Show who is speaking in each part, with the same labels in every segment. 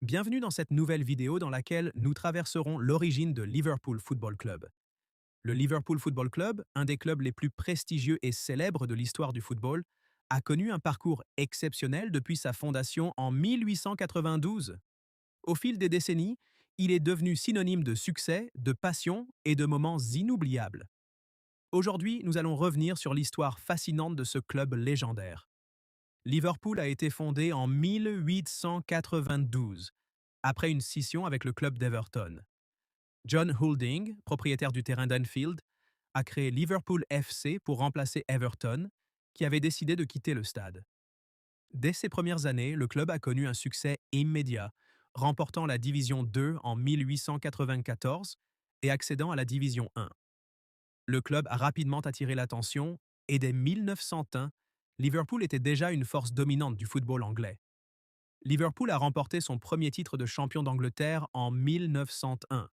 Speaker 1: Bienvenue dans cette nouvelle vidéo dans laquelle nous traverserons l'origine de Liverpool Football Club. Le Liverpool Football Club, un des clubs les plus prestigieux et célèbres de l'histoire du football, a connu un parcours exceptionnel depuis sa fondation en 1892. Au fil des décennies, il est devenu synonyme de succès, de passion et de moments inoubliables. Aujourd'hui, nous allons revenir sur l'histoire fascinante de ce club légendaire. Liverpool a été fondé en 1892, après une scission avec le club d'Everton. John Houlding, propriétaire du terrain d'Anfield, a créé Liverpool FC pour remplacer Everton, qui avait décidé de quitter le stade. Dès ses premières années, le club a connu un succès immédiat, remportant la Division 2 en 1894 et accédant à la Division 1. Le club a rapidement attiré l'attention et dès 1901, Liverpool était déjà une force dominante du football anglais. Liverpool a remporté son premier titre de champion d'Angleterre en 1901,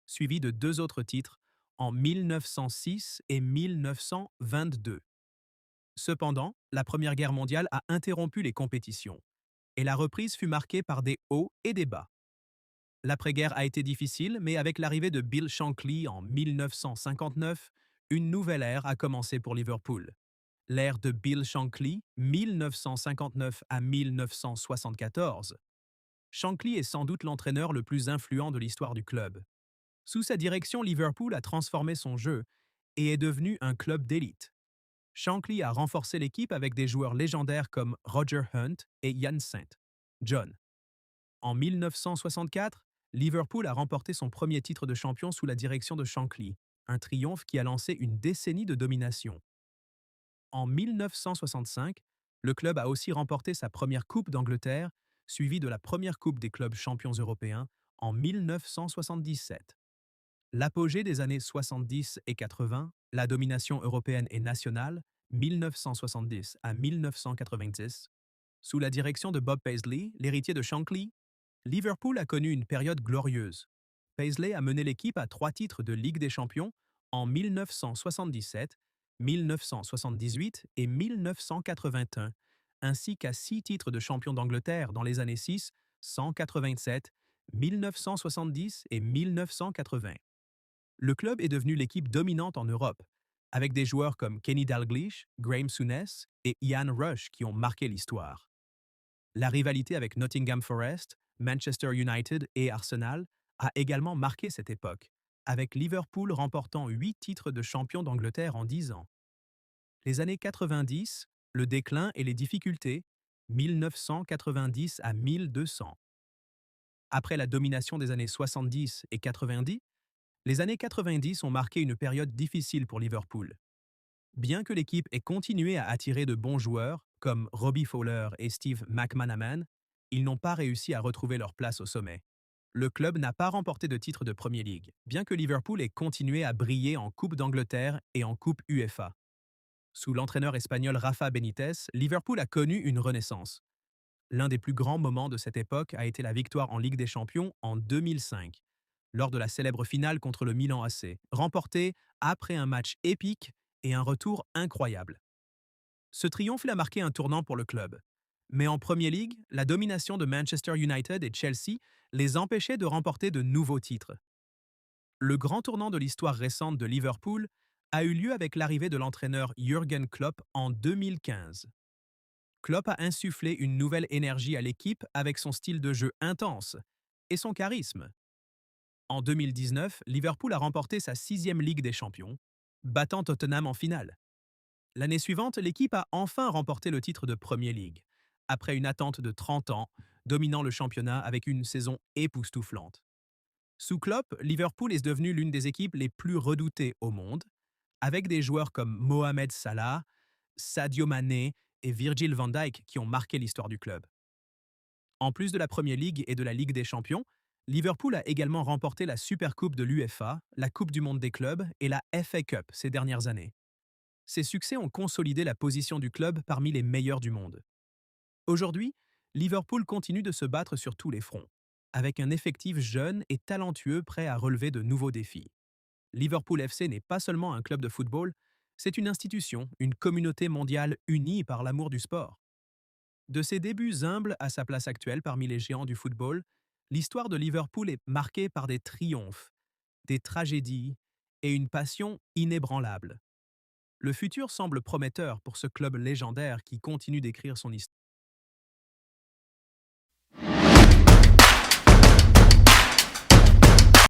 Speaker 1: suivi de deux autres titres en 1906 et 1922. Cependant, la Première Guerre mondiale a interrompu les compétitions, et la reprise fut marquée par des hauts et des bas. L'après-guerre a été difficile, mais avec l'arrivée de Bill Shankly en 1959, une nouvelle ère a commencé pour Liverpool. L'ère de Bill Shankly, 1959 à 1974. Shankly est sans doute l'entraîneur le plus influent de l'histoire du club. Sous sa direction, Liverpool a transformé son jeu et est devenu un club d'élite. Shankly a renforcé l'équipe avec des joueurs légendaires comme Roger Hunt et Ian St. John. En 1964, Liverpool a remporté son premier titre de champion sous la direction de Shankly, un triomphe qui a lancé une décennie de domination. En 1965, le club a aussi remporté sa première Coupe d'Angleterre, suivie de la première Coupe des clubs champions européens en 1977. L'apogée des années 70 et 80, la domination européenne et nationale, 1970 à 1990, sous la direction de Bob Paisley, l'héritier de Shankly, Liverpool a connu une période glorieuse. Paisley a mené l'équipe à 3 titres de Ligue des Champions en 1977, 1978 et 1981, ainsi qu'à 6 titres de champion d'Angleterre dans les années 6, 187, 1970 et 1980. Le club est devenu l'équipe dominante en Europe, avec des joueurs comme Kenny Dalglish, Graeme Souness et Ian Rush qui ont marqué l'histoire. La rivalité avec Nottingham Forest, Manchester United et Arsenal a également marqué cette époque, avec Liverpool remportant 8 titres de champion d'Angleterre en 10 ans. Les années 90, le déclin et les difficultés, 1990 à 1200. Après la domination des années 70 et 90, les années 90 ont marqué une période difficile pour Liverpool. Bien que l'équipe ait continué à attirer de bons joueurs, comme Robbie Fowler et Steve McManaman, ils n'ont pas réussi à retrouver leur place au sommet. Le club n'a pas remporté de titre de Premier League, bien que Liverpool ait continué à briller en Coupe d'Angleterre et en Coupe UEFA. Sous l'entraîneur espagnol Rafa Benitez, Liverpool a connu une renaissance. L'un des plus grands moments de cette époque a été la victoire en Ligue des Champions en 2005, lors de la célèbre finale contre le Milan AC, remportée après un match épique et un retour incroyable. Ce triomphe a marqué un tournant pour le club. Mais en Premier League, la domination de Manchester United et Chelsea les empêchait de remporter de nouveaux titres. Le grand tournant de l'histoire récente de Liverpool a eu lieu avec l'arrivée de l'entraîneur Jürgen Klopp en 2015. Klopp a insufflé une nouvelle énergie à l'équipe avec son style de jeu intense et son charisme. En 2019, Liverpool a remporté sa 6e Ligue des Champions, battant Tottenham en finale. L'année suivante, l'équipe a enfin remporté le titre de Premier League, après une attente de 30 ans, dominant le championnat avec une saison époustouflante. Sous Klopp, Liverpool est devenu l'une des équipes les plus redoutées au monde, avec des joueurs comme Mohamed Salah, Sadio Mané et Virgil van Dijk qui ont marqué l'histoire du club. En plus de la Premier League et de la Ligue des Champions, Liverpool a également remporté la Supercoupe de l'UEFA, la Coupe du monde des clubs et la FA Cup ces dernières années. Ces succès ont consolidé la position du club parmi les meilleurs du monde. Aujourd'hui, Liverpool continue de se battre sur tous les fronts, avec un effectif jeune et talentueux prêt à relever de nouveaux défis. Liverpool FC n'est pas seulement un club de football, c'est une institution, une communauté mondiale unie par l'amour du sport. De ses débuts humbles à sa place actuelle parmi les géants du football, L'histoire de Liverpool est marquée par des triomphes, des tragédies et une passion inébranlable. Le futur semble prometteur pour ce club légendaire qui continue d'écrire son histoire.